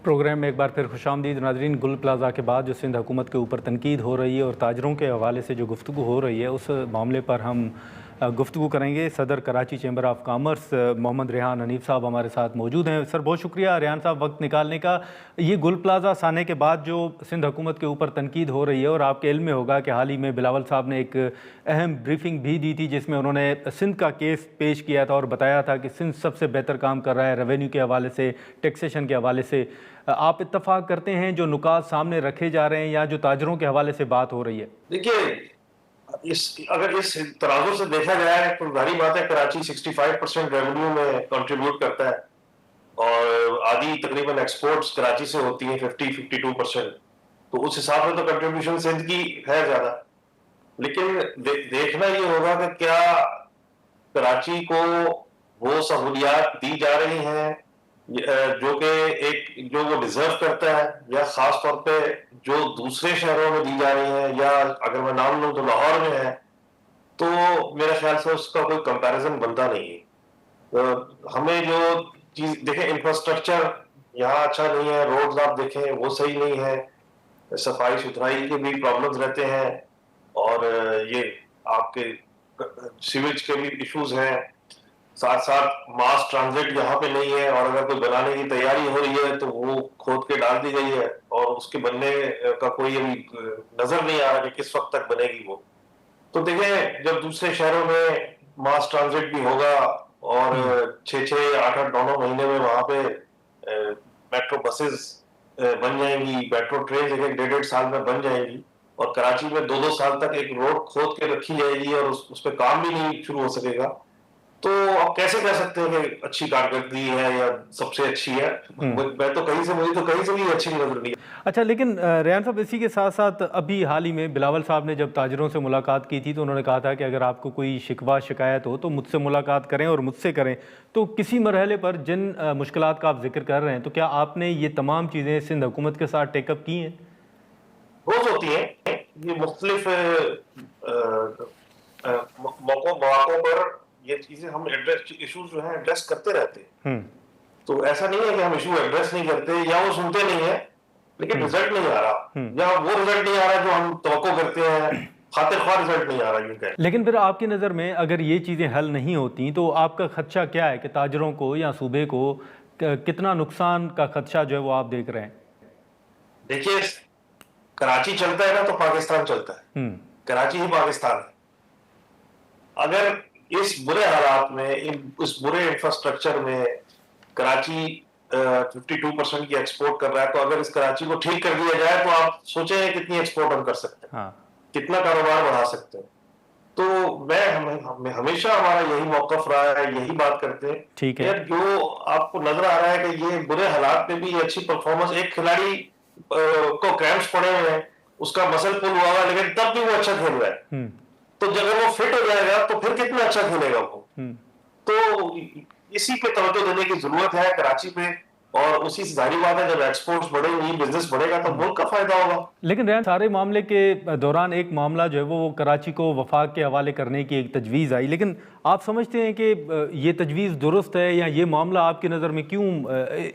Programme में एक बार फिर खुशामदीद नाज़रीन। गुल प्लाज़ा के बाद जो सिंध हुकूमत के ऊपर तनकीद हो रही है और ताजरों के हवाले से जो गुफ्तगू हो रही है, उस मामले पर हम गुफ्तगू करेंगे। सदर Karachi chamber of commerce Mohammad Rehan Hanif साहब हमारे साथ मौजूद हैं। सर, बहुत शुक्रिया रेहान साहब वक्त निकालने का। ये गुल प्लाज़ा आने के बाद जो सिंध हुकूमत के ऊपर तनकीद हो रही है, और आपके इल्म में होगा कि हाल ही में बिलावल साहब ने एक अहम ब्रीफिंग भी दी थी जिसमें उन्होंने सिंध का केस पेश किया था और बताया था कि सिंध सबसे बेहतर काम कर रहा है रेवेन्यू के हवाले से, टैक्सेशन के हवाले से। आप इत्तफाक करते हैं जो नुकात सामने रखे जा रहे हैं या जो ताजरों के हवाले से बात हो रही है? देखिए, अगर इस तराजू से देखा जाए तो जाहिर बात है कराची 65% रेवेन्यू में कंट्रीब्यूट करता है और आधी तकरीबन एक्सपोर्ट्स कराची से होती है 52%। तो उस हिसाब से तो कंट्रीब्यूशन सिंध की है ज्यादा। लेकिन देखना ये होगा कि क्या कराची को वो सहूलियात दी जा रही हैं जो कि एक जो वो डिजर्व करता है, या खास तौर पे जो दूसरे शहरों में दी जा रही है, या अगर मैं नाम लूं तो लाहौर में है, तो मेरे ख्याल से उसका कोई कंपैरिजन बनता नहीं है। तो हमें जो चीज देखें, इंफ्रास्ट्रक्चर यहाँ अच्छा नहीं है, रोड्स आप देखें वो सही नहीं है, सफाई सुथराई के भी प्रॉब्लम्स रहते हैं, और ये आपके सीवेज के भी इश्यूज हैं। साथ साथ मास ट्रांजिट यहाँ पे नहीं है, और अगर कोई बनाने की तैयारी हो रही है तो वो खोद के डाल दी गई है और उसके बनने का कोई अभी नजर नहीं आ रहा कि किस वक्त तक बनेगी वो। तो देखें, जब दूसरे शहरों में मास ट्रांजिट भी होगा और 6-6, 8-8, 9-9 महीने में वहां पे मेट्रो बसेस बन जाएंगी, मेट्रो ट्रेन एक 1.5-1.5 साल में बन जाएंगी, और कराची में 2-2 साल तक एक रोड खोद के रखी जाएगी और उस पर काम भी नहीं शुरू हो सकेगा, तो आप कैसे कह सकते हैं कि अच्छी कारकर्दगी है या सबसे अच्छी है? मैं तो कहीं से, मुझे तो कहीं से भी अच्छी नजर नहीं। अच्छा, लेकिन रेहान साहब, इसी के साथ साथ अभी हाल ही में बिलावल साहब ने जब ताजरों से मुलाकात की थी तो उन्होंने कहा था कि अगर आपको कोई शिकवा शिकायत हो तो मुझसे मुलाकात करें और मुझसे करें। तो किसी मरहले पर जिन मुश्किलात का आप जिक्र कर रहे हैं, तो क्या आपने ये तमाम चीज़ें सिंध हुकूमत के साथ टेकअप की हैं? रोज होती है ये मुख्तलिफ मौकों पर ये चीजें हम एड्रेस, इश्यूज जो है एड्रेस करते रहते हैं। तो ऐसा नहीं है कि हम इशू एड्रेस नहीं करते या वो सुनते नहीं है, लेकिन रिजल्ट नहीं आ रहा, या वो रिजल्ट नहीं आ रहा जो हम तवक्को करते हैं, खातिर ख्वाह रिजल्ट नहीं आ रहा, यूं कहें। लेकिन फिर आपकी नज़र में अगर ये चीज़ें हल नहीं होती तो आपका खदशा क्या है कि ताजरों को या सूबे को कितना नुकसान का खदशा जो है वो आप देख रहे हैं? देखिए, कराची चलता है ना तो पाकिस्तान चलता है, कराची ही पाकिस्तान है। अगर इस बुरे हालात में, इस बुरे इंफ्रास्ट्रक्चर में कराची 52% की एक्सपोर्ट कर रहा है, तो अगर इस कराची को ठीक कर दिया जाए तो आप सोचें कितनी एक्सपोर्ट हम कर सकते हैं। हाँ। कितना कारोबार बढ़ा सकते हैं। तो हमेशा हमारा यही मौकफ रहा है, यही बात करते हैं। ठीक है। यार, जो आपको नजर आ रहा है कि ये बुरे हालात में भी अच्छी परफॉर्मेंस, एक खिलाड़ी को क्रैम्प्स पड़े हुए हैं, उसका मसल पुल हुआ हुआ, लेकिन तब भी वो अच्छा खेल रहा है। तो अगर वो फिट हो जाएगा तो फिर कितना अच्छा खेलेगा वो। तो इसी पे तवज्जो देने की जरूरत है कराची पे, और उसी से जाहिर बात है जब एक्सपोर्ट्स बढ़ेंगी, बिजनेस बढ़ेगा तो मुल्क का फायदा होगा। लेकिन रेहान, सारे मामले के दौरान एक मामला जो है वो कराची को वफाक के हवाले करने की एक तजवीज़ आई, लेकिन आप समझते हैं कि ये तजवीज़ दुरुस्त है, या ये मामला आपकी नज़र में क्यों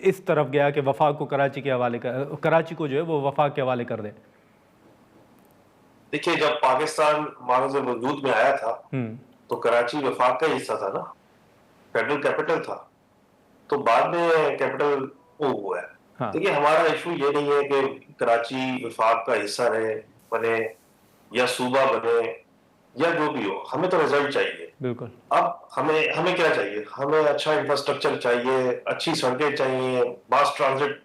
इस तरफ गया कि वफाक को कराची के हवाले कराची को जो है वो वफाक के हवाले कर दे? देखिए, जब पाकिस्तान मारूज़ वजूद में आया था तो कराची वफाक का हिस्सा था ना, फेडरल कैपिटल था, तो बाद में कैपिटल वो हुआ है। हाँ। देखिए, हमारा इशू ये नहीं है कि कराची वफाक का हिस्सा रहे, बने, या सूबा बने, या जो भी हो, हमें तो रिजल्ट चाहिए। बिल्कुल। अब हमें क्या चाहिए? हमें अच्छा इंफ्रास्ट्रक्चर चाहिए, अच्छी सड़कें चाहिए, मास ट्रांजिट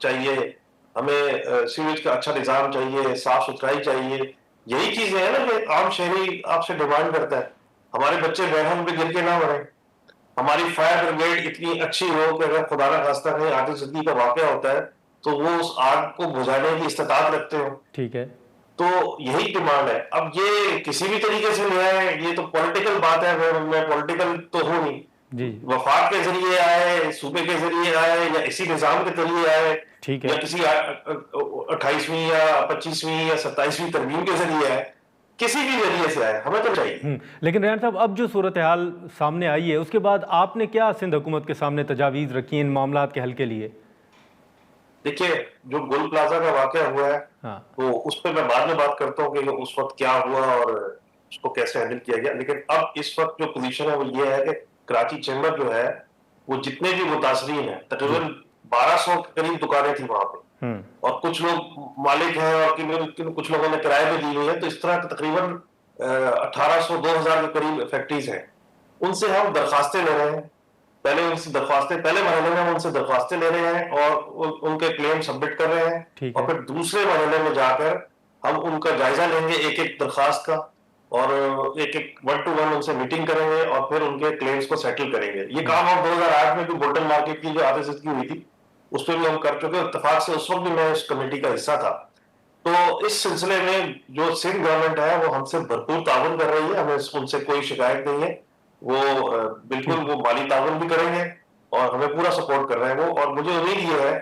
चाहिए, हमें सीवेज का अच्छा निजाम चाहिए, साफ सुथराई चाहिए। यही चीजें है ना कि आम शहरी आपसे डिमांड करता है। हमारे बच्चे बहन पे गिर के ना मरे, हमारी फायर ब्रिगेड इतनी अच्छी हो कि अगर खुदा ना खास्ता कहीं आतिशबाजी का वाकया होता है तो वो उस आग को बुझाने की इस्तेताअत रखते हो। ठीक है। तो यही डिमांड है। अब ये किसी भी तरीके से ले आए, ये तो पॉलिटिकल बात है, मैं पॉलिटिकल तो हूं नहीं जी। वफाक के जरिए आए, सूबे के जरिए आए, या इसी निजाम के जरिए आए, ठीक है, या किसी 28वीं या 25वीं या 27वीं तरमीम के जरिए आए, किसी भी जरिए से आए, हमें तो चाहिए। लेकिन रेहान साहब, अब जो सूरत हाल सामने आई है उसके बाद आपने क्या सिंध हुकूमत के सामने तजावीज़ रखी इन मामलात के हल के लिए? देखिए, जो गुल प्लाजा का वाकया हुआ है, हाँ। तो उस पे मैं बाद में बात करता हूँ कि उस वक्त क्या हुआ और उसको कैसे हैंडल किया गया। लेकिन अब इस वक्त जो पोजीशन है वो ये है कि कराची चेंबर जो है, वो जितने भी मुतासरीन है, जी। तकरीबन 1200 के करीब दुकानें थी वहां पे, और कुछ लोग मालिक हैं और कुछ लोगों ने किराए पे दी हुई है, तो इस तरह तकरीबन 1800 2000 के करीब फैक्ट्रीज हैं। उनसे हम दरखास्तें ले रहे हैं। पहले महीने में हम उनसे दरखास्तें ले रहे हैं और उनके क्लेम सबमिट कर रहे हैं, ठीक और है। फिर दूसरे महीने में जाकर हम उनका जायजा लेंगे एक एक दरखास्त का, और एक एक 1 to 1 उनसे मीटिंग करेंगे और फिर उनके क्लेम्स को सेटल करेंगे। ये काम हम 2008 में भी बोल्टन मार्केट की जो आदेश की हुई थी, उस पर भी हम कर चुके। इत्तेफाक से उस वक्त भी मैं इस कमेटी का हिस्सा था। तो इस सिलसिले में जो सिंध गवर्नमेंट है वो हमसे भरपूर ताउन कर रही है, हमें उनसे कोई शिकायत नहीं है। वो बिल्कुल ठीक। वो माली ताउन भी करेंगे और हमें पूरा सपोर्ट कर रहे हैं वो। और मुझे उम्मीद ये है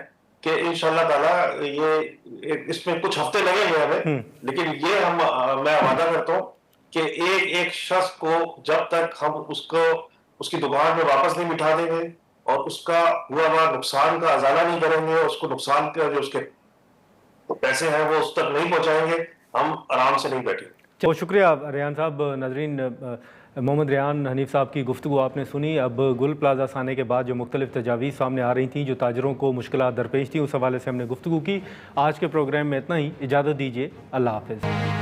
कि इंशाल्लाह ताला ये इसमें कुछ हफ्ते लगेंगे हमें, लेकिन ये मैं वादा करता हूँ कि एक एक शख्स को जब तक हम उसको उसकी दुकान में वापस नहीं बिठा देंगे और उसका हुआ हुआ नुकसान का अजाला नहीं करेंगे, उसको नुकसान का जो उसके तो पैसे हैं वो उस तक नहीं पहुंचाएंगे, हम आराम से नहीं बैठेंगे। बहुत शुक्रिया रेहान साहब। नाजरीन, मोहम्मद रेहान हनीफ साहब की गुफ्तगू आपने सुनी। अब गुल प्लाजा आने के बाद जो मुख्तलिफ तजावीज़ सामने आ रही थी, जो ताजरों को मुश्किलात दरपेश थी, उस हवाले से हमने गुफ्तगू की। आज के प्रोग्राम में इतना ही। इजाज़त दीजिए। अल्लाह हाफ़िज़।